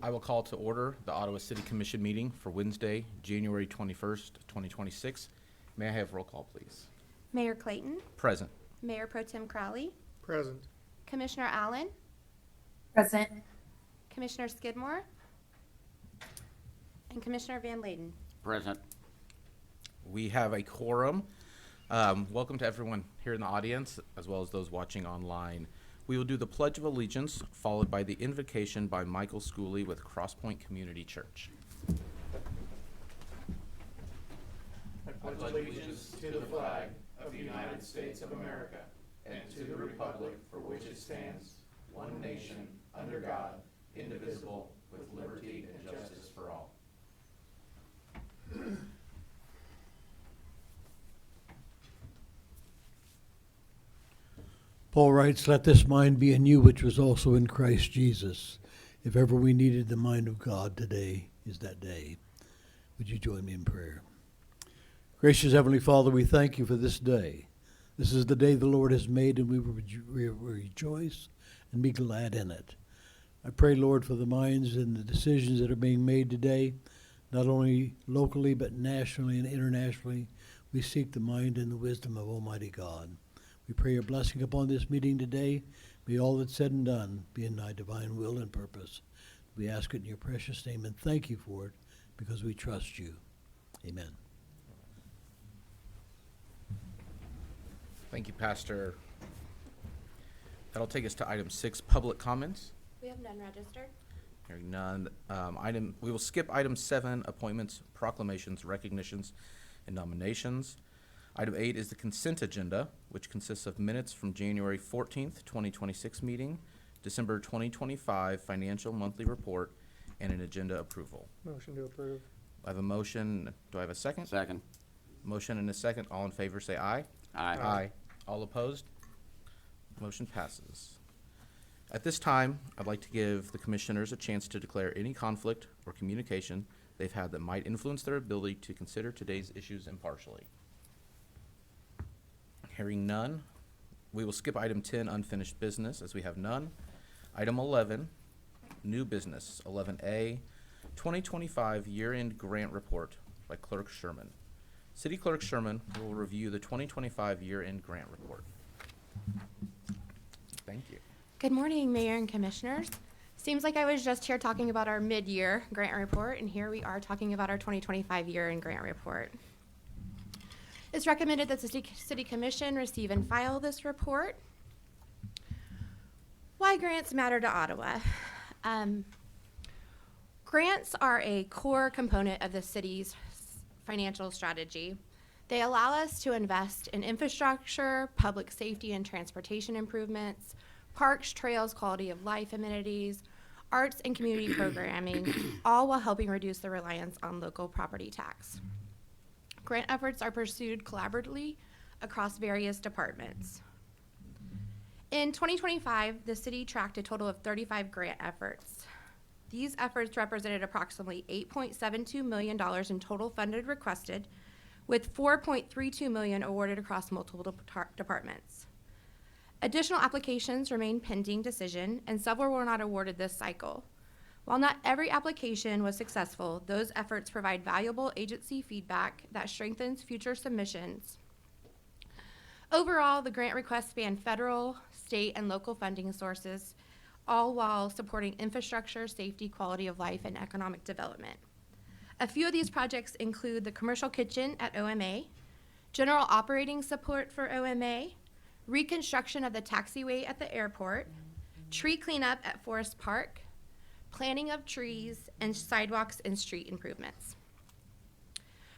I will call to order the Ottawa City Commission meeting for Wednesday, January 21st, 2026. May I have roll call, please? Mayor Clayton, Present. Mayor Pro Tem Crowley, Present. Commissioner Allen, Present. Commissioner Skidmore, and Commissioner Van Layden. Present. We have a quorum. Welcome to everyone here in the audience, as well as those watching online. We will do the Pledge of Allegiance, followed by the invocation by Michael Schooley with Crosspoint Community Church. I pledge allegiance to the flag of the United States of America and to the republic for which it stands, one nation, under God, indivisible, with liberty and justice for all. Paul writes, "Let this mind be in you which was also in Christ Jesus." If ever we needed the mind of God, today is that day. Would you join me in prayer? Gracious Heavenly Father, we thank you for this day. This is the day the Lord has made, and we will rejoice and be glad in it. I pray, Lord, for the minds and the decisions that are being made today, not only locally but nationally and internationally. We seek the mind and the wisdom of Almighty God. We pray your blessing upon this meeting today. May all that's said and done be in thy divine will and purpose. We ask it in your precious name and thank you for it because we trust you. Amen. Thank you, Pastor. That'll take us to item 6, public comments. We have none registered. Hearing none. We will skip item 7, appointments, proclamations, recognitions, and nominations. Item 8 is the consent agenda, which consists of minutes from January 14th, 2026 meeting, December 2025 financial monthly report, and an agenda approval. Motion to approve. I have a motion. Do I have a second? Second. Motion and a second. All in favor say aye. Aye. All opposed? Motion passes. At this time, I'd like to give the commissioners a chance to declare any conflict or communication they've had that might influence their ability to consider today's issues impartially. Hearing none, we will skip item 10, unfinished business, as we have none. Item 11, new business. 11A, 2025 year-end grant report by Clerk Sherman. City Clerk Sherman will review the 2025 year-end grant report. Thank you. Good morning, Mayor and Commissioners. Seems like I was just here talking about our mid-year grant report, and here we are talking about our 2025 year-end grant report. It's recommended that the City Commission receive and file this report. Why grants matter to Ottawa? Grants are a core component of the city's financial strategy. They allow us to invest in infrastructure, public safety and transportation improvements, parks, trails, quality of life amenities, arts and community programming, all while helping reduce the reliance on local property tax. Grant efforts are pursued collaboratively across various departments. In 2025, the city tracked a total of 35 grant efforts. These efforts represented approximately $8.72 million in total funded requested, with $4.32 million awarded across multiple departments. Additional applications remain pending decision, and several were not awarded this cycle. While not every application was successful, those efforts provide valuable agency feedback that strengthens future submissions. Overall, the grant requests span federal, state, and local funding sources, all while supporting infrastructure, safety, quality of life, and economic development. A few of these projects include the commercial kitchen at OMA, general operating support for OMA, reconstruction of the taxiway at the airport, tree cleanup at Forest Park, planting of trees, and sidewalks and street improvements.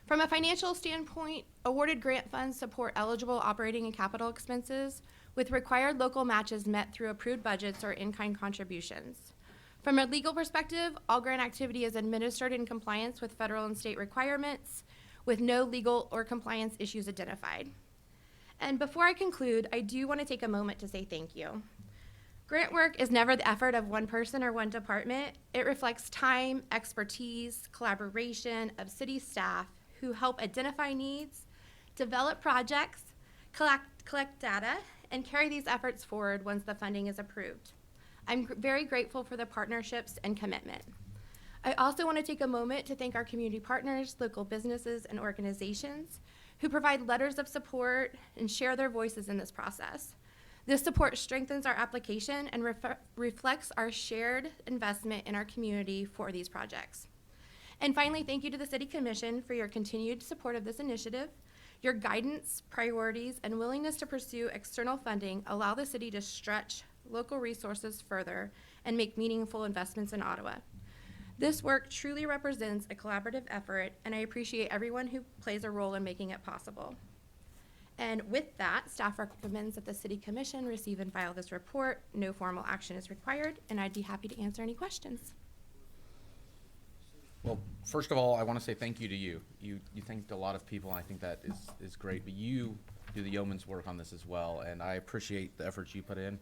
From a financial standpoint, awarded grant funds support eligible operating and capital expenses with required local matches met through approved budgets or in-kind contributions. From a legal perspective, all grant activity is administered in compliance with federal and state requirements with no legal or compliance issues identified. And before I conclude, I do want to take a moment to say thank you. Grant work is never the effort of one person or one department. It reflects time, expertise, collaboration of city staff who help identify needs, develop projects, collect data, and carry these efforts forward once the funding is approved. I'm very grateful for the partnerships and commitment. I also want to take a moment to thank our community partners, local businesses, and organizations who provide letters of support and share their voices in this process. This support strengthens our application and reflects our shared investment in our community for these projects. And finally, thank you to the City Commission for your continued support of this initiative. Your guidance, priorities, and willingness to pursue external funding allow the city to stretch local resources further and make meaningful investments in Ottawa. This work truly represents a collaborative effort, and I appreciate everyone who plays a role in making it possible. And with that, staff recommends that the City Commission receive and file this report. No formal action is required, and I'd be happy to answer any questions. Well, first of all, I want to say thank you to you. You thanked a lot of people, and I think that is great, but you do the yeoman's work on this as well, and I appreciate the efforts you put in.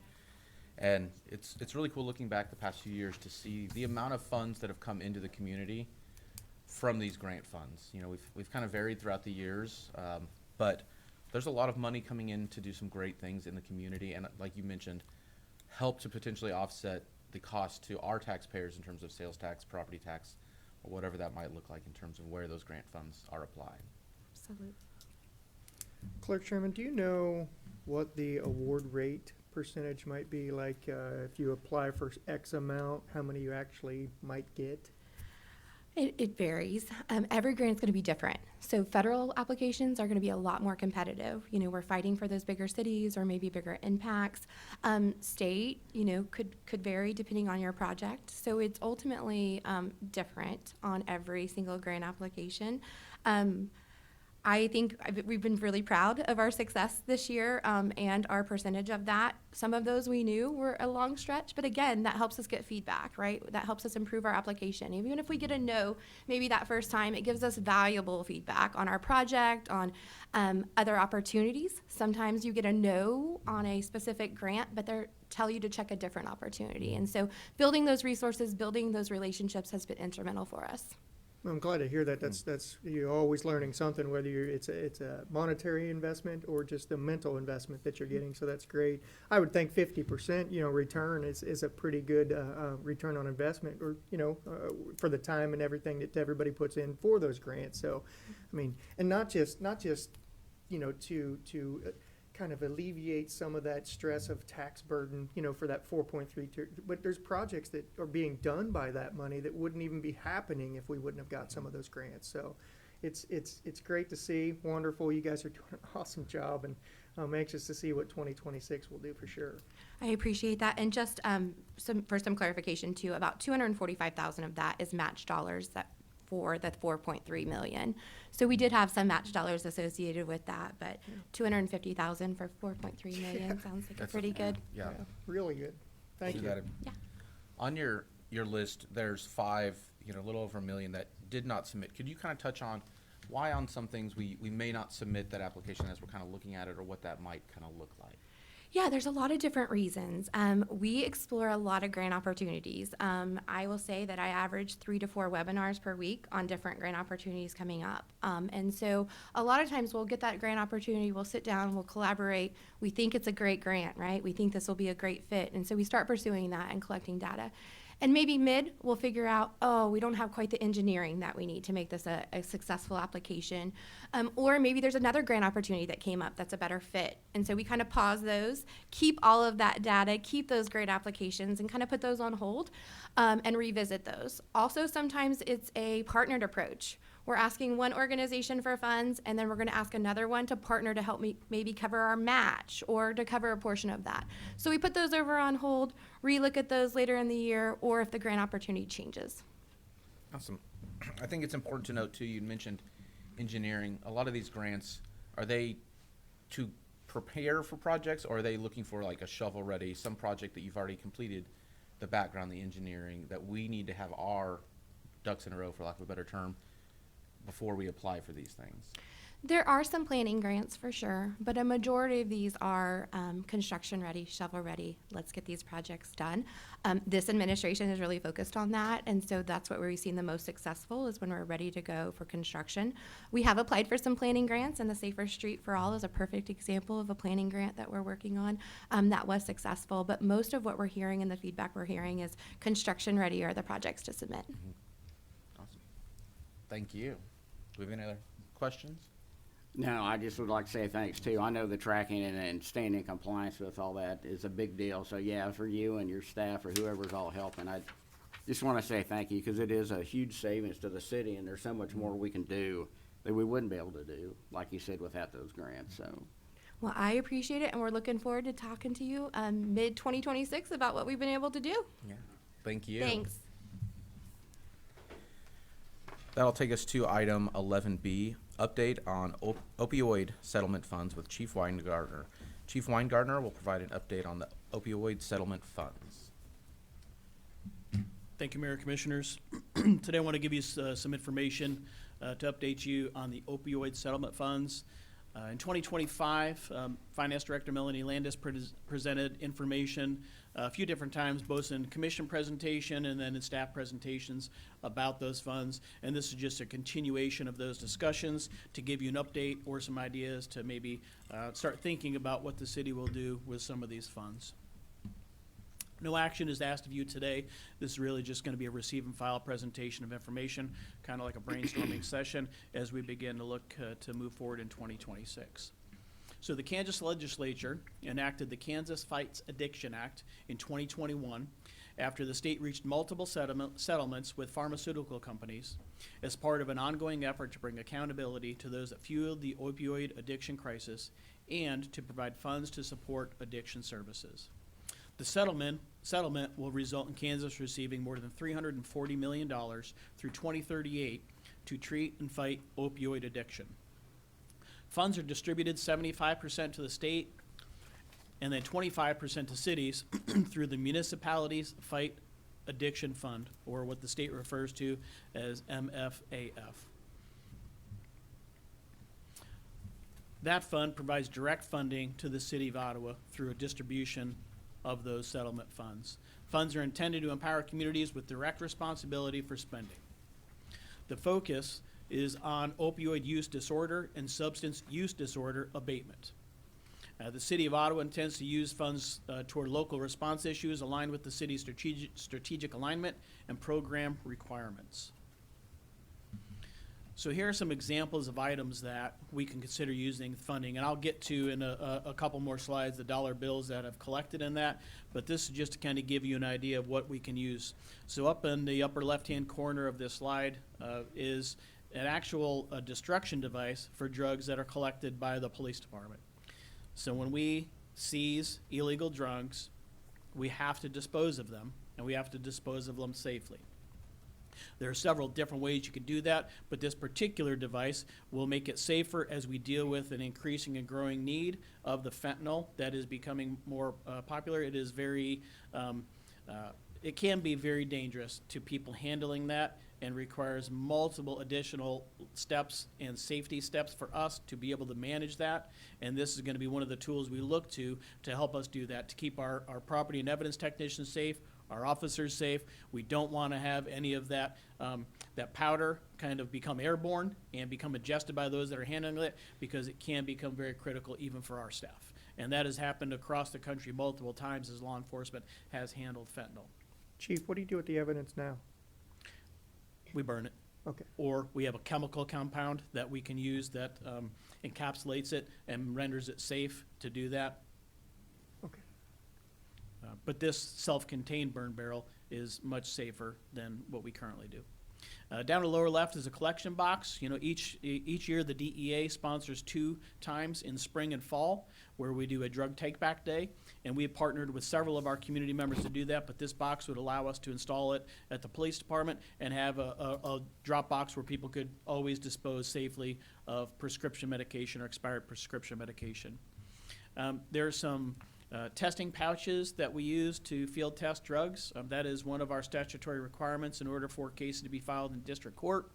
And it's really cool looking back the past few years to see the amount of funds that have come into the community from these grant funds. You know, we've kind of varied throughout the years, but there's a lot of money coming in to do some great things in the community, and like you mentioned, help to potentially offset the cost to our taxpayers in terms of sales tax, property tax, or whatever that might look like in terms of where those grant funds are applied. Absolutely. Clerk Sherman, do you know what the award rate percentage might be? Like if you apply for X amount, how many you actually might get? It varies. Every grant's going to be different. So federal applications are going to be a lot more competitive. You know, we're fighting for those bigger cities or maybe bigger impacts. State, you know, could vary depending on your project. So it's ultimately different on every single grant application. I think we've been really proud of our success this year and our percentage of that. Some of those we knew were a long stretch, but again, that helps us get feedback, right? That helps us improve our application. Even if we get a no, maybe that first time, it gives us valuable feedback on our project, on other opportunities. Sometimes you get a no on a specific grant, but they tell you to check a different opportunity. And so building those resources, building those relationships has been instrumental for us. I'm glad to hear that. That's you're always learning something, whether it's a monetary investment or just a mental investment that you're getting. So that's great. I would think 50%, return is a pretty good return on investment, or for the time and everything that everybody puts in for those grants. So, I mean, and not just to kind of alleviate some of that stress of tax burden, for that 4.3, but there's projects that are being done by that money that wouldn't even be happening if we wouldn't have got some of those grants. So it's great to see. Wonderful. You guys are doing an awesome job, and I'm anxious to see what 2026 will do for sure. I appreciate that. And just some clarification too, about $245,000 of that is match dollars for the 4.3 million. So we did have some match dollars associated with that, but 250,000 for 4.3 million sounds like a pretty good. Yeah. Really good. Thank you. Yeah. On your list, there's 5, a little over 1 million that did not submit. Could you kind of touch on why on some things we may not submit that application as we're kind of looking at it, or what that might kind of look like? Yeah, there's a lot of different reasons. We explore a lot of grant opportunities. I will say that I average 3 to 4 webinars per week on different grant opportunities coming up. And so a lot of times we'll get that grant opportunity, we'll sit down, we'll collaborate. We think it's a great grant, right? We think this will be a great fit. And so we start pursuing that and collecting data. And maybe mid, we'll figure out, we don't have quite the engineering that we need to make this a successful application. Or maybe there's another grant opportunity that came up that's a better fit. And so we kind of pause those, keep all of that data, keep those great applications, and kind of put those on hold and revisit those. Also, sometimes it's a partnered approach. We're asking one organization for funds, and then we're going to ask another one to partner to help maybe cover our match or to cover a portion of that. So we put those over on hold, relook at those later in the year, or if the grant opportunity changes. Awesome. I think it's important to note, too, you mentioned engineering. A lot of these grants, are they to prepare for projects, or are they looking for like a shovel-ready, some project that you've already completed, the background, the engineering, that we need to have our ducks in a row, for lack of a better term, before we apply for these things? There are some planning grants for sure, but a majority of these are construction ready, shovel ready. Let's get these projects done. This administration is really focused on that, and so that's what we've seen the most successful is when we're ready to go for construction. We have applied for some planning grants, and the Safer Street for All is a perfect example of a planning grant that we're working on that was successful, but most of what we're hearing and the feedback we're hearing is construction ready are the projects to submit. Mm-hmm. Thank you. Do we have any other questions? No, I just would like to say thanks too. I know the tracking and staying in compliance with all that is a big deal. So yeah, for you and your staff or whoever's all helping, I just want to say thank you because it is a huge savings to the city and there's so much more we can do that we wouldn't be able to do, like you said, without those grants. So Well, I appreciate it, and we're looking forward to talking to you mid-2026 about what we've been able to do. Yeah. Thank you. Thanks. That'll take us to item 11B, update on opioid settlement funds with Chief Weingartner. Chief Weingartner will provide an update on the opioid settlement funds. Thank you, Mayor Commissioners. Today I want to give you some information to update you on the opioid settlement funds. In 2025, Finance Director Melanie Landis presented information a few different times, both in commission presentation and then in staff presentations about those funds. And this is just a continuation of those discussions to give you an update or some ideas to maybe start thinking about what the city will do with some of these funds. No action is asked of you today. This is really just going to be a receive and file presentation of information, kind of like a brainstorming session as we begin to look to move forward in 2026. So the Kansas legislature enacted the Kansas Fights Addiction Act in 2021 after the state reached multiple settlements with pharmaceutical companies as part of an ongoing effort to bring accountability to those that fueled the opioid addiction crisis and to provide funds to support addiction services. The settlement will result in Kansas receiving more than $340 million through 2038 to treat and fight opioid addiction. Funds are distributed 75% to the state and then 25% to cities through the Municipalities Fight Addiction Fund, or what the state refers to as MFAF. That fund provides direct funding to the city of Ottawa through a distribution of those settlement funds. Funds are intended to empower communities with direct responsibility for spending. The focus is on opioid use disorder and substance use disorder abatement. The City of Ottawa intends to use funds toward local response issues aligned with the city's strategic alignment and program requirements. So here are some examples of items that we can consider using funding, and I'll get to in a couple more slides the dollar bills that I've collected in that, but this is just to kind of give you an idea of what we can use. So up in the upper left-hand corner of this slide is an actual destruction device for drugs that are collected by the police department. So when we seize illegal drugs, we have to dispose of them, and we have to dispose of them safely. There are several different ways you can do that, but this particular device will make it safer as we deal with an increasing and growing need of the fentanyl that is becoming more popular. It is very, it can be very dangerous to people handling that and requires multiple additional steps and safety steps for us to be able to manage that. And this is going to be one of the tools we look to help us do that, to keep our property and evidence technicians safe, our officers safe. We don't want to have any of that that powder kind of become airborne and become ingested by those that are handling it, because it can become very critical even for our staff. And that has happened across the country multiple times as law enforcement has handled fentanyl. Chief, what do you do with the evidence now? We burn it. Okay. Or we have a chemical compound that we can use that encapsulates it and renders it safe to do that. Okay. But this self-contained burn barrel is much safer than what we currently do. Down to the lower left is a collection box. You know, each year the DEA sponsors 2 times in spring and fall where we do a drug take-back day, and we have partnered with several of our community members to do that, but this box would allow us to install it at the police department and have a drop box where people could always dispose safely of prescription medication or expired prescription medication. There are some testing pouches that we use to field test drugs. That is one of our statutory requirements in order for cases to be filed in district court.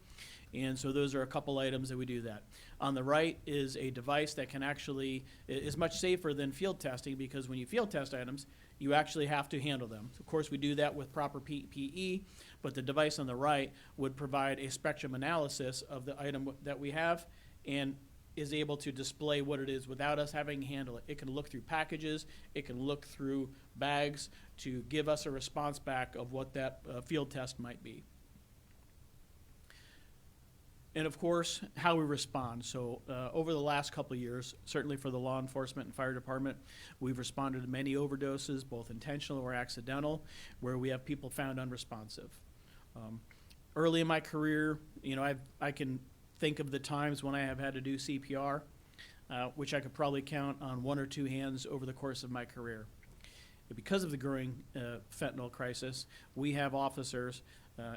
And so those are a couple items that we do that. On the right is a device that can actually, is much safer than field testing, because when you field test items, you actually have to handle them. Of course, we do that with proper PPE, but the device on the right would provide a spectrum analysis of the item that we have and is able to display what it is without us having to handle it. It can look through packages, it can look through bags to give us a response back of what that field test might be. And of course, how we respond. So over the last couple of years, certainly for the law enforcement and fire department, we've responded to many overdoses, both intentional or accidental, where we have people found unresponsive. Early in my career, I can think of the times when I have had to do CPR, which I could probably count on one or two hands over the course of my career. Because of the growing fentanyl crisis, we have officers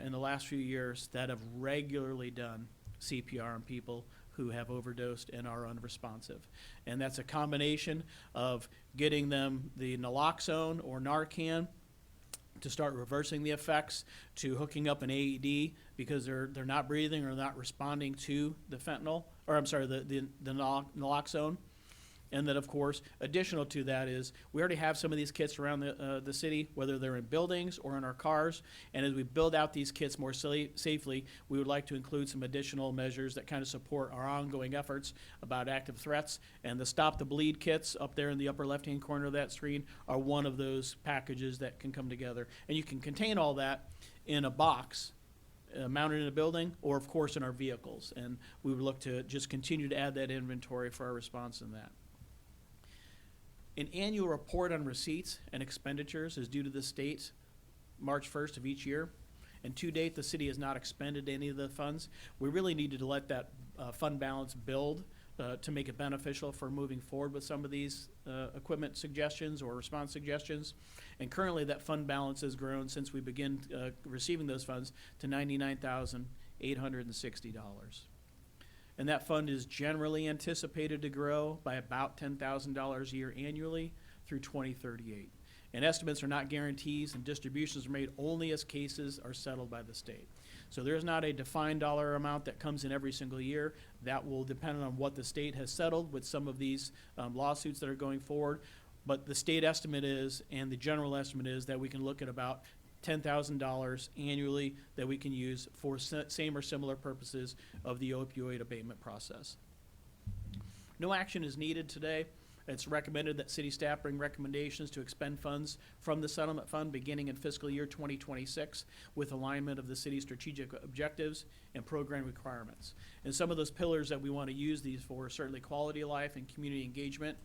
in the last few years that have regularly done CPR on people who have overdosed and are unresponsive. And that's a combination of getting them the naloxone or Narcan to start reversing the effects, to hooking up an AED because they're not breathing or not responding to the fentanyl, or I'm sorry, the naloxone. And then, of course, additional to that is we already have some of these kits around the city, whether they're in buildings or in our cars. And as we build out these kits more safely, we would like to include some additional measures that kind of support our ongoing efforts about active threats. And the Stop the Bleed kits up there in the upper left-hand corner of that screen are one of those packages that can come together. And you can contain all that in a box mounted in a building or, of course, in our vehicles. And we would look to just continue to add that inventory for our response in that. An annual report on receipts and expenditures is due to the state March 1st of each year. And to date, the city has not expended any of the funds. We really needed to let that fund balance build to make it beneficial for moving forward with some of these equipment suggestions or response suggestions. And currently, that fund balance has grown since we began receiving those funds to $99,860. And that fund is generally anticipated to grow by about $10,000 a year annually through 2038. And estimates are not guarantees, and distributions are made only as cases are settled by the state. So there's not a defined dollar amount that comes in every single year. That will depend on what the state has settled with some of these lawsuits that are going forward. But the state estimate is, and the general estimate is, that we can look at about $10,000 annually that we can use for same or similar purposes of the opioid abatement process. No action is needed today. It's recommended that city staff bring recommendations to expend funds from the settlement fund beginning in fiscal year 2026 with alignment of the city's strategic objectives and program requirements. And some of those pillars that we want to use these for are certainly quality of life and community engagement.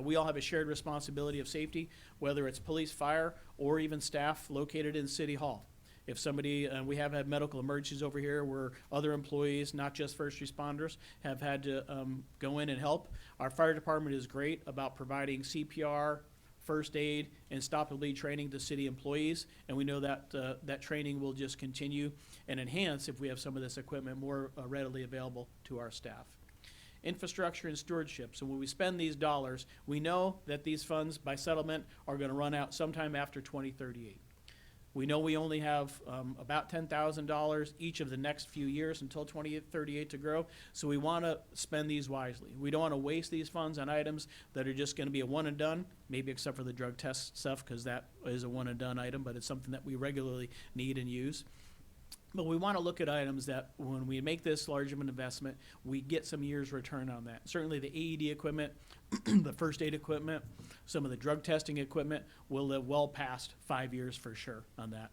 We all have a shared responsibility of safety, whether it's police, fire, or even staff located in City Hall. If somebody, we have had medical emergencies over here where other employees, not just first responders, have had to go in and help. Our fire department is great about providing CPR, first aid, and stop and bleed training to city employees, and we know that that training will just continue and enhance if we have some of this equipment more readily available to our staff. Infrastructure and stewardship. So when we spend these dollars, we know that these funds by settlement are going to run out sometime after 2038. We know we only have about $10,000 each of the next few years until 2038 to grow, so we want to spend these wisely. We don't want to waste these funds on items that are just going to be a one and done, maybe except for the drug test stuff, because that is a one and done item, but it's something that we regularly need and use. But we want to look at items that when we make this large of an investment, we get some years return on that. Certainly the AED equipment, the first aid equipment, some of the drug testing equipment will live well past 5 years for sure on that.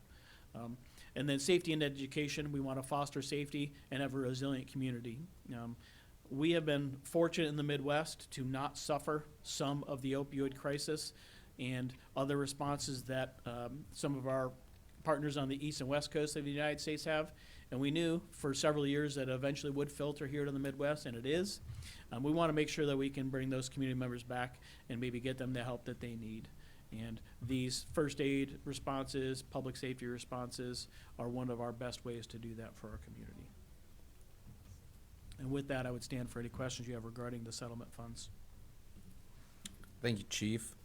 And then safety and education, we want to foster safety and have a resilient community. We have been fortunate in the Midwest to not suffer some of the opioid crisis and other responses that some of our partners on the east and west coast of the United States have, and we knew for several years that it eventually would filter here to the Midwest, and it is. We want to make sure that we can bring those community members back and maybe get them the help that they need. And these first aid responses, public safety responses are one of our best ways to do that for our community. And with that, I would stand for any questions you have regarding the settlement funds. Thank you, Chief.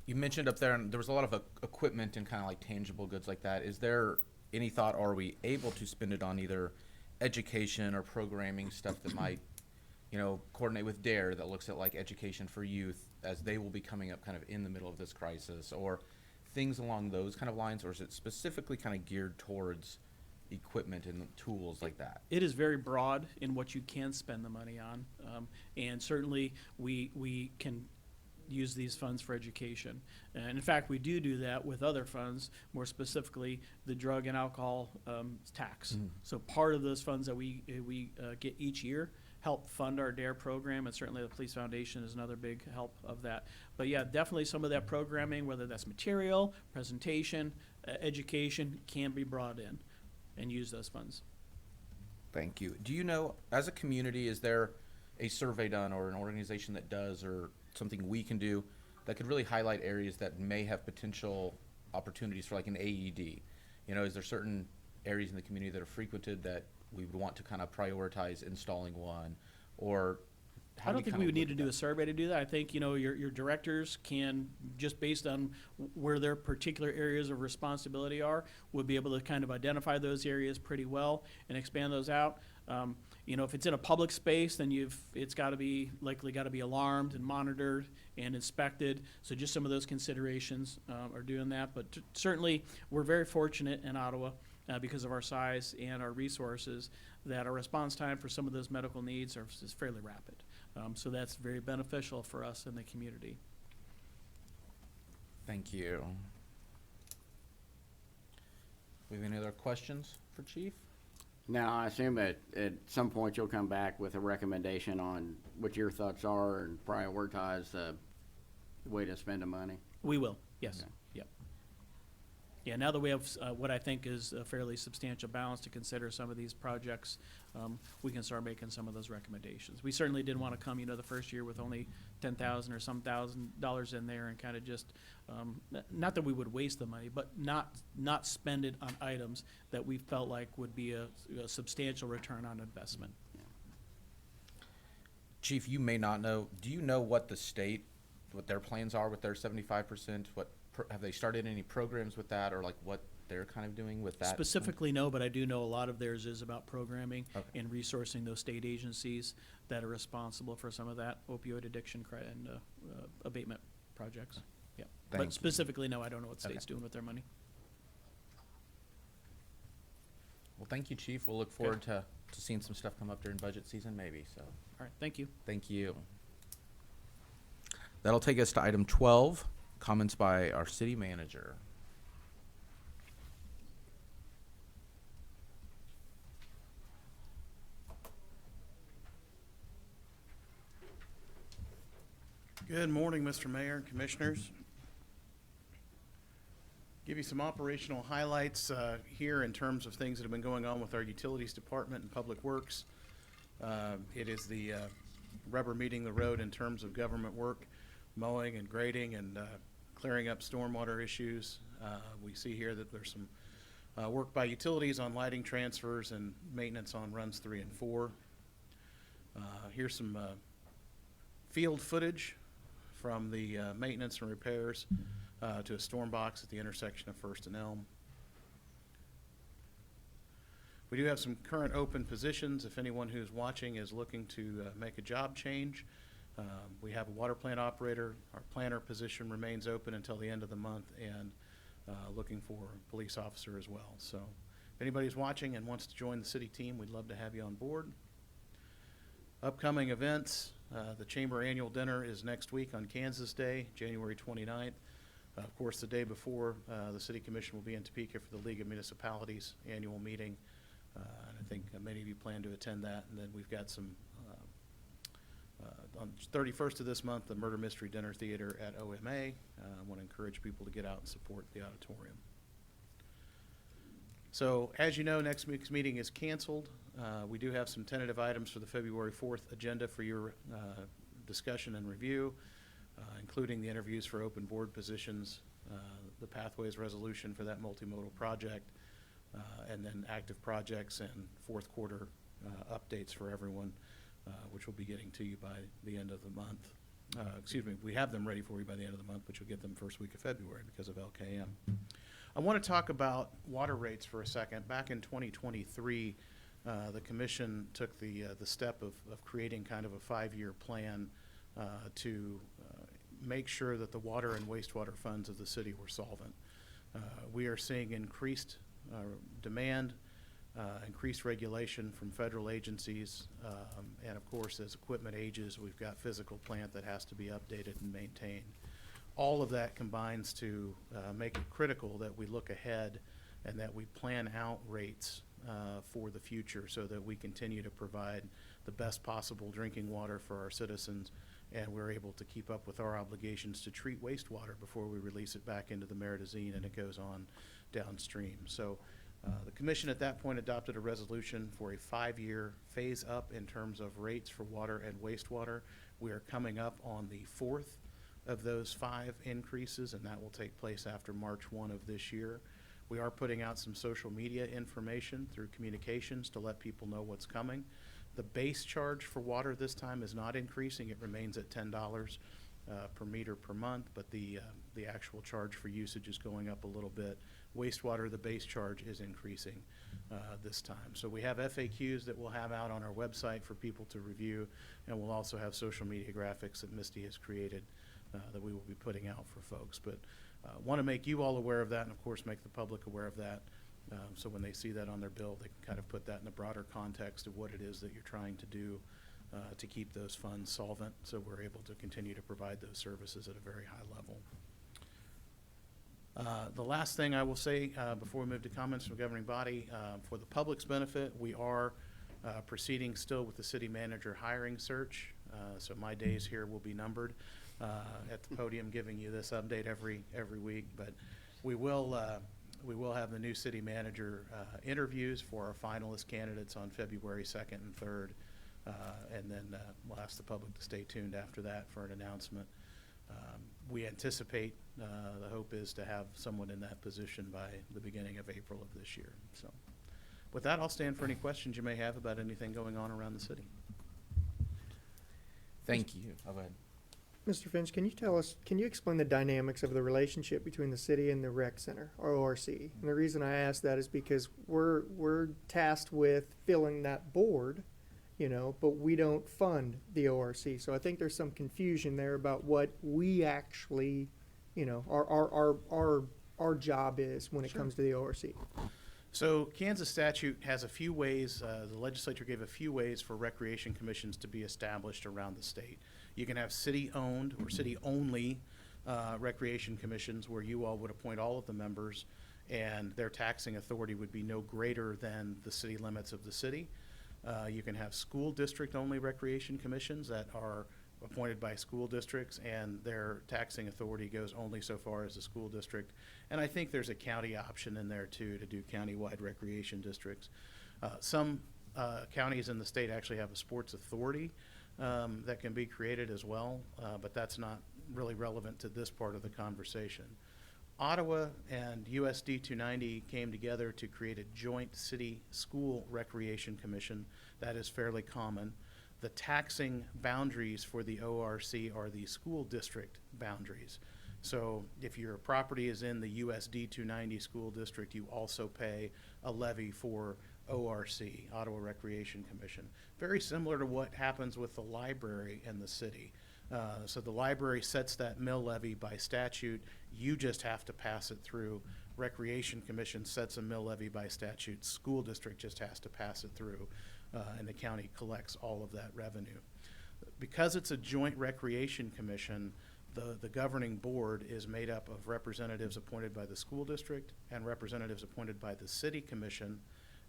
You mentioned up there, and there was a lot of equipment and kind of like tangible goods like that. Is there any thought, or are we able to spend it on either education or programming stuff that might, coordinate with DARE that looks at like education for youth as they will be coming up kind of in the middle of this crisis, or things along those kind of lines, or is it specifically kind of geared towards equipment and tools like that? It is very broad in what you can spend the money on, and certainly we can use these funds for education. And in fact, we do that with other funds, more specifically the drug and alcohol tax. So part of those funds that we get each year help fund our DARE program, and certainly the Police Foundation is another big help of that. But yeah, definitely some of that programming, whether that's material, presentation, education, can be brought in and use those funds. Thank you. Do you know, as a community, is there a survey done or an organization that does, or something we can do that could really highlight areas that may have potential opportunities for like an AED? You know, is there certain areas in the community that are frequented that we would want to kind of prioritize installing one? Or how I do don't think kind we of would need look to at do that? a survey to do that. I think, you know, your directors can, just based on where their particular areas of responsibility are, would be able to kind of identify those areas pretty well and expand those out. You know, if it's in a public space, then it's likely got to be alarmed and monitored and inspected. So just some of those considerations are doing that. But certainly, we're very fortunate in Ottawa because of our size and our resources that our response time for some of those medical needs is fairly rapid. So that's very beneficial for us in the community. Thank you. We have any other questions for Chief? Now, I assume that at some point you'll come back with a recommendation on what your thoughts are and prioritize the way to spend the money. We will, yes. Okay. Yep. Yeah, now that we have what I think is a fairly substantial balance to consider some of these projects, we can start making some of those recommendations. We certainly didn't want to come, the first year with only $10,000 or some $1,000 in there and kind of just, not that we would waste the money, but not spend it on items that we felt like would be a substantial return on investment. Chief, you may not know, do you know what their plans are with their 75%? Have they started any programs with that, or like what they're kind of doing with that? Specifically, no, but I do know a lot of theirs is about programming Okay. and resourcing those state agencies that are responsible for some of that opioid addiction and abatement projects. Yeah, Thank you. but specifically, no, I don't know what state's Okay. doing with their money. Well, thank you, Chief. We'll look forward to seeing some stuff come up during budget season, maybe, so. All right, thank you. Thank you. That'll take us to item 12, comments by our city manager. Good morning, Mr. Mayor and Commissioners. Give you some operational highlights here in terms of things that have been going on with our Utilities Department and Public Works. It is the rubber meeting the road in terms of government work, mowing and grading and clearing up stormwater issues. We see here that there's some work by utilities on lighting transfers and maintenance on runs 3 and 4. Here's some field footage from the maintenance and repairs to a storm box at the intersection of First and Elm. We do have some current open positions. If anyone who's watching is looking to make a job change, we have a water plant operator. Our planner position remains open until the end of the month, and looking for a police officer as well. So if anybody's watching and wants to join the city team, we'd love to have you on board. Upcoming events, the Chamber Annual Dinner is next week on Kansas Day, January 29th. Of course, the day before, the City Commission will be in Topeka for the League of Municipalities annual meeting. And I think many of you plan to attend that. And then we've got some, on 31st of this month, the Murder Mystery Dinner Theater at OMA. I want to encourage people to get out and support the auditorium. So, as you know, next week's meeting is canceled. We do have some tentative items for the February 4th agenda for your discussion and review, including the interviews for open board positions, the Pathways resolution for that multimodal project, and then active projects and fourth quarter updates for everyone, which we'll be getting to you by the end of the month. Excuse me, we have them ready for you by the end of the month, but you'll get them first week of February because of LKM. I want to talk about water rates for a second. Back in 2023, the commission took the step of creating kind of a 5-year plan to make sure that the water and wastewater funds of the city were solvent. We are seeing increased demand increased regulation from federal agencies, and of course, as equipment ages, we've got physical plant that has to be updated and maintained. All of that combines to make it critical that we look ahead and that we plan out rates for the future so that we continue to provide the best possible drinking water for our citizens, and we're able to keep up with our obligations to treat wastewater before we release it back into the Meridazine and it goes on downstream. So the commission at that point adopted a resolution for a 5-year phase up in terms of rates for water and wastewater. We are coming up on the 4th of those 5 increases, and that will take place after March 1 of this year. We are putting out some social media information through communications to let people know what's coming. The base charge for water this time is not increasing. It remains at $10 per meter per month, but the actual charge for usage is going up a little bit. Wastewater, the base charge is increasing this time. So we have FAQs that we'll have out on our website for people to review, and we'll also have social media graphics that Misty has created that we will be putting out for folks. But want to make you all aware of that, and of course make the public aware of that, so when they see that on their bill, they can kind of put that in the broader context of what it is that you're trying to do to keep those funds solvent, so we're able to continue to provide those services at a very high level. The last thing I will say before we move to comments from the governing body, for the public's benefit, we are proceeding still with the city manager hiring search, so my days here will be numbered at the podium giving you this update every week, but we will have the new city manager interviews for our finalist candidates on February 2nd and 3rd, and then we'll ask the public to stay tuned after that for an announcement. We anticipate, the hope is to have someone in that position by the beginning of April of this year. So with that, I'll stand for any questions you may have about anything going on around the city. Thank you. Oh, go ahead. Mr. Finch, can you explain the dynamics of the relationship between the city and the rec center, or ORC? And the reason I ask that is because we're tasked with filling that board, but we don't fund the ORC. So I think there's some confusion there about what we actually, our job is when it comes to the ORC. So Kansas statute has a few ways, the legislature gave a few ways for recreation commissions to be established around the state. You can have city-owned or city-only recreation commissions where you all would appoint all of the members, and their taxing authority would be no greater than the city limits of the city. You can have school district-only recreation commissions that are appointed by school districts, and their taxing authority goes only so far as the school district. And I think there's a county option in there too to do countywide recreation districts. Some counties in the state actually have a sports authority that can be created as well, but that's not really relevant to this part of the conversation. Ottawa and USD 290 came together to create a joint city school recreation commission. That is fairly common. The taxing boundaries for the ORC are the school district boundaries. So if your property is in the USD 290 school district, you also pay a levy for ORC, Ottawa Recreation Commission. Very similar to what happens with the library and the city. So the library sets that mill levy by statute. You just have to pass it through. Recreation Commission sets a mill levy by statute. School district just has to pass it through, and the county collects all of that revenue. Because it's a joint recreation commission, the governing board is made up of representatives appointed by the school district and representatives appointed by the city commission,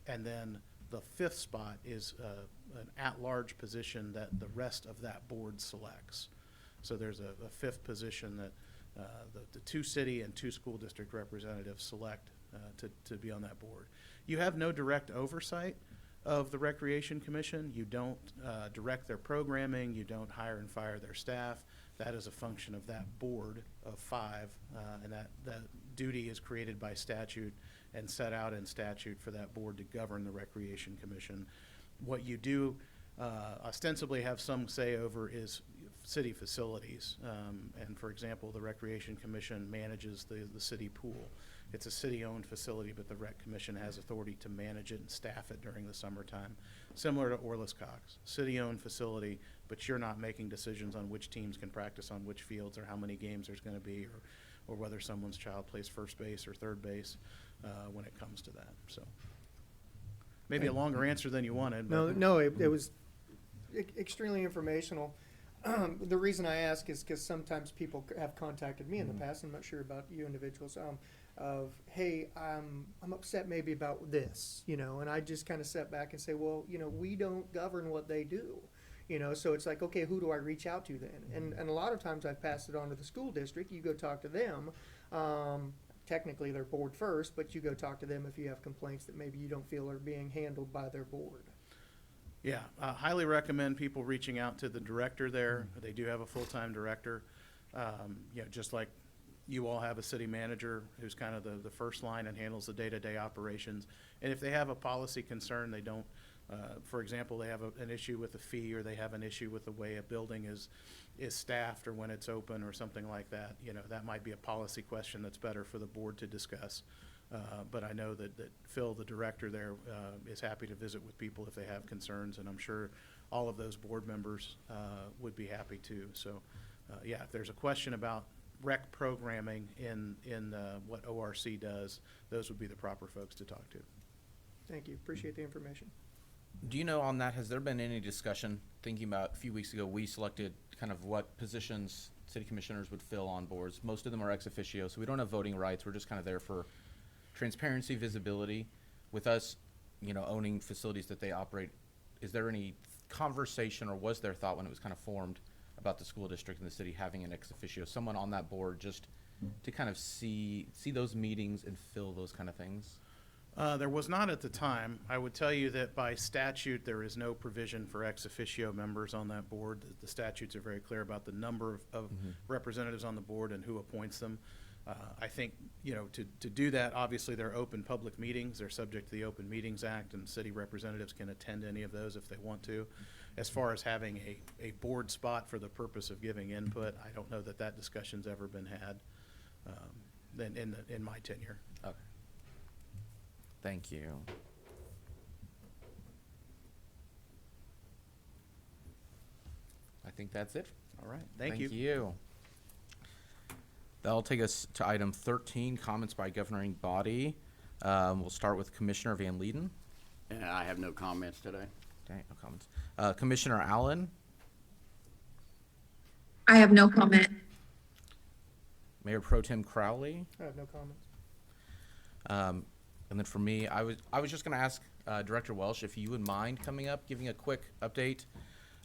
and then the 5th spot is an at-large position that the rest of that board selects. So there's a 5th position that the 2 city and 2 school district representatives select to be on that board. You have no direct oversight of the Recreation Commission. You don't direct their programming. You don't hire and fire their staff. That is a function of that board of 5, and that duty is created by statute and set out in statute for that board to govern the Recreation Commission. What you do ostensibly have some say over is city facilities. And for example, the Recreation Commission manages the city pool. It's a city-owned facility, but the Rec Commission has authority to manage it and staff it during the summertime. Similar to Orlis Cox, city-owned facility, but you're not making decisions on which teams can practice on which fields or how many games there's going to be, or whether someone's child plays first base or third base when it comes to that. So maybe a longer answer than you wanted. but- No, it was extremely informational. The reason I ask is because sometimes people have contacted me in the past, I'm not sure about you individuals, of, hey, I'm upset maybe about this, and I just kind of step back and say, well, we don't govern what they do. So it's like, okay, who do I reach out to then? And a lot of times I've passed it on to the school district. You go talk to them. Technically, they're board first, but you go talk to them if you have complaints that maybe you don't feel are being handled by their board. Yeah, highly recommend people reaching out to the director there. They do have a full-time director. Just like you all have a city manager who's kind of the first line and handles the day-to-day operations. And if they have a policy concern, they don't, for example, they have an issue with a fee, or they have an issue with the way a building is staffed or when it's open or something like that, that might be a policy question that's better for the board to discuss. But I know that Phil, the director there, is happy to visit with people if they have concerns, and I'm sure all of those board members would be happy to. So, if there's a question about rec programming in what ORC does, those would be the proper folks to talk to. Thank you. Appreciate the information. Do you know on that, has there been any discussion, thinking about a few weeks ago, we selected kind of what positions city commissioners would fill on boards. Most of them are ex officio, so we don't have voting rights. We're just kind of there for transparency, visibility. With us, owning facilities that they operate, is there any conversation, or was there thought when it was kind of formed about the school district and the city having an ex officio, someone on that board, just to kind of see those meetings and fill those kind of things? There was not at the time. I would tell you that by statute, there is no provision for ex officio members on that board. The statutes are very clear about the number of representatives on the board and who appoints them. I think, to do that, obviously they're open public meetings. They're subject to the Open Meetings Act, and city representatives can attend any of those if they want to. As far as having a board spot for the purpose of giving input, I don't know that discussion's ever been had in my tenure. Okay. Thank you. I think that's it. All right, thank you. That'll take us to item 13, comments by governing body. We'll start with Commissioner Van Leeden. I have no comments today. Okay, no comments. Commissioner Allen, I have no comment. Mayor Pro Tem Crowley, I have no comments. and then for me, I was just going to ask Director Welsh if you would mind coming up, giving a quick update.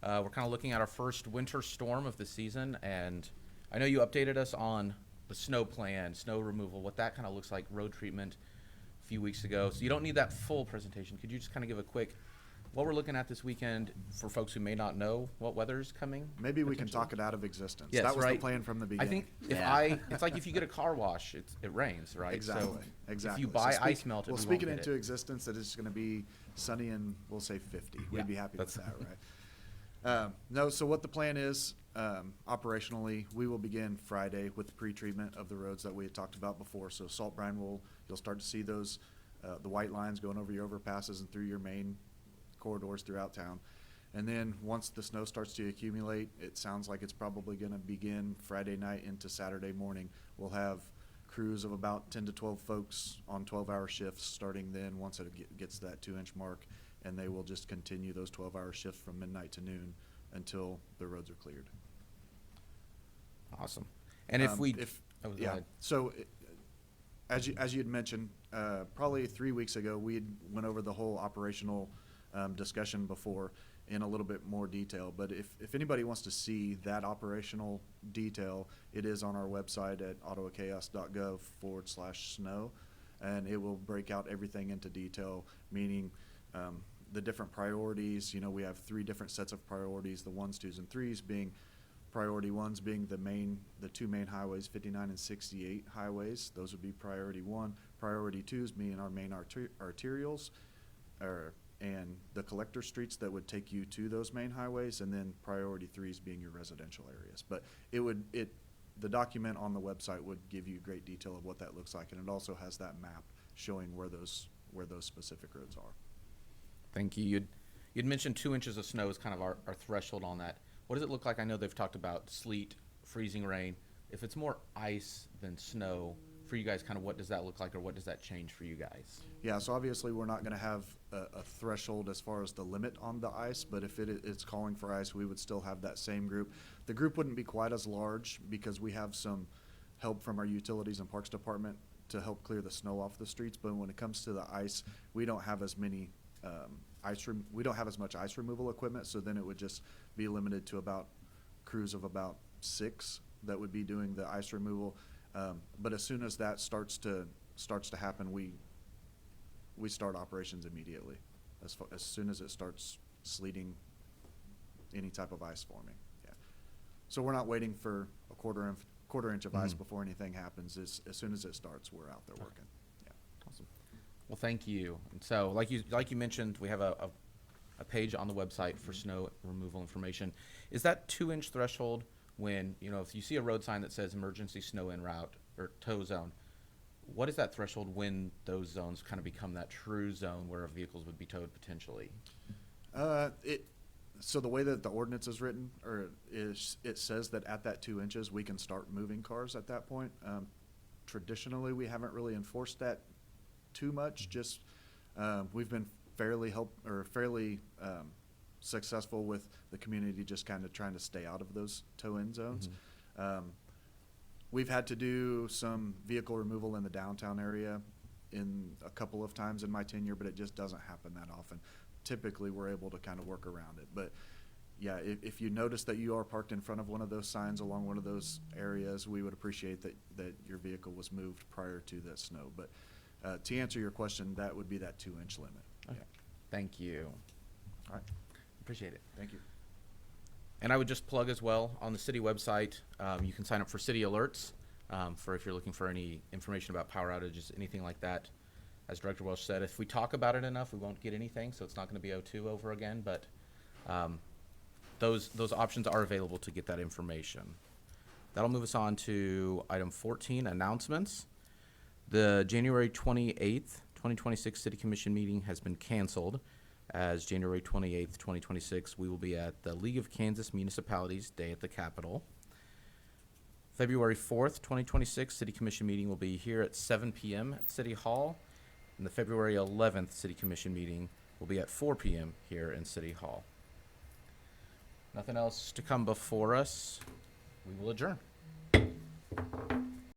We're kind of looking at our first winter storm of the season, and I know you updated us on the snow plan, snow removal, what that kind of looks like, road treatment a few weeks ago. So you don't need that full presentation. Could you just kind of give a quick, what we're looking at this weekend for folks who may not know what weather's coming? Maybe we can potentially? talk it out of existence. Yes, That was right. the plan from the I beginning. think it's like if you get a car wash, it rains, right? Exactly, So exactly. if you So buy speak- ice melted, We'll we speak won't it get into it. existence that it's gonna be sunny and we'll say 50. Yeah, We'd be happy with that's- that, right? No, so what the plan is, operationally, we will begin Friday with the pre-treatment of the roads that we had talked about before. So salt brine you'll start to see those, the white lines going over your overpasses and through your main corridors throughout town. And then once the snow starts to accumulate, it sounds like it's probably gonna begin Friday night into Saturday morning. We'll have crews of about 10 to 12 folks on 12-hour shifts starting then, once it gets to that 2-inch mark. And they will just continue those 12-hour shifts from midnight to noon until the roads are cleared. Awesome. And if we, oh, go Yeah, ahead. so as you had mentioned, probably 3 weeks ago, we had went over the whole operational discussion before in a little bit more detail. But if anybody wants to see that operational detail, it is on our website at ottawachaos.gov/snow. And it will break out everything into detail, meaning the different priorities. We have 3 different sets of priorities, the 1s, 2s, and 3s being priority 1s being the 2 main highways, 59 and 68 highways. Those would be priority 1. Priority 2s being our main arterials, and the collector streets that would take you to those main highways, and then priority 3s being your residential areas. But the document on the website would give you great detail of what that looks like, and it also has that map showing where those specific roads are. Thank you. You'd mentioned 2 inches of snow is kind of our threshold on that. What does it look like? I know they've talked about sleet, freezing rain. If it's more ice than snow, for you guys, kind of what does that look like, or what does that change for you guys? Yeah, so obviously, we're not gonna have a threshold as far as the limit on the ice, but if it's calling for ice, we would still have that same group. The group wouldn't be quite as large because we have some help from our utilities and parks department to help clear the snow off the streets, but when it comes to the ice, we don't have as many, we don't have as much ice removal equipment, so then it would just be limited to about crews of about 6 that would be doing the ice removal. But as soon as that starts to happen, we start operations immediately. As soon as it starts sleeting, any type of ice forming. Yeah. So we're not waiting for a quarter inch of ice before anything happens. As soon as it starts, we're out there working. Yeah. Awesome. Well, thank you. And so, like you mentioned, we have a page on the website for snow removal information. Is that 2-inch threshold when, if you see a road sign that says emergency snow en route or tow zone, what is that threshold when those zones kind of become that true zone where vehicles would be towed potentially? So the way that the ordinance is written, it says that at that 2 inches, we can start moving cars at that point. Traditionally, we haven't really enforced that too much. Just we've been fairly successful with the community just kind of trying to stay out of those tow-in zones. We've had to do some vehicle removal in the downtown area in a couple of times in my tenure, but it just doesn't happen that often. Typically, we're able to kind of work around it. But yeah, if you notice that you are parked in front of one of those signs along one of those areas, we would appreciate that your vehicle was moved prior to that snow. But to answer your question, that would be that 2-inch limit. Okay. Yeah. Thank you. All right. Appreciate it. Thank you. And I would just plug as well, on the city website, you can sign up for city alerts for if you're looking for any information about power outages, anything like that. As Director Welsh said, if we talk about it enough, we won't get anything, so it's not going to be O2 over again, but those options are available to get that information. That'll move us on to item 14, announcements. The January 28th, 2026 City Commission meeting has been canceled, as January 28th, 2026, we will be at the League of Kansas Municipalities Day at the Capitol. February 4th, 2026 City Commission meeting will be here at 7 p.m. at City Hall, and the February 11th City Commission meeting will be at 4 p.m. here in City Hall. Nothing else to come before us. We will adjourn.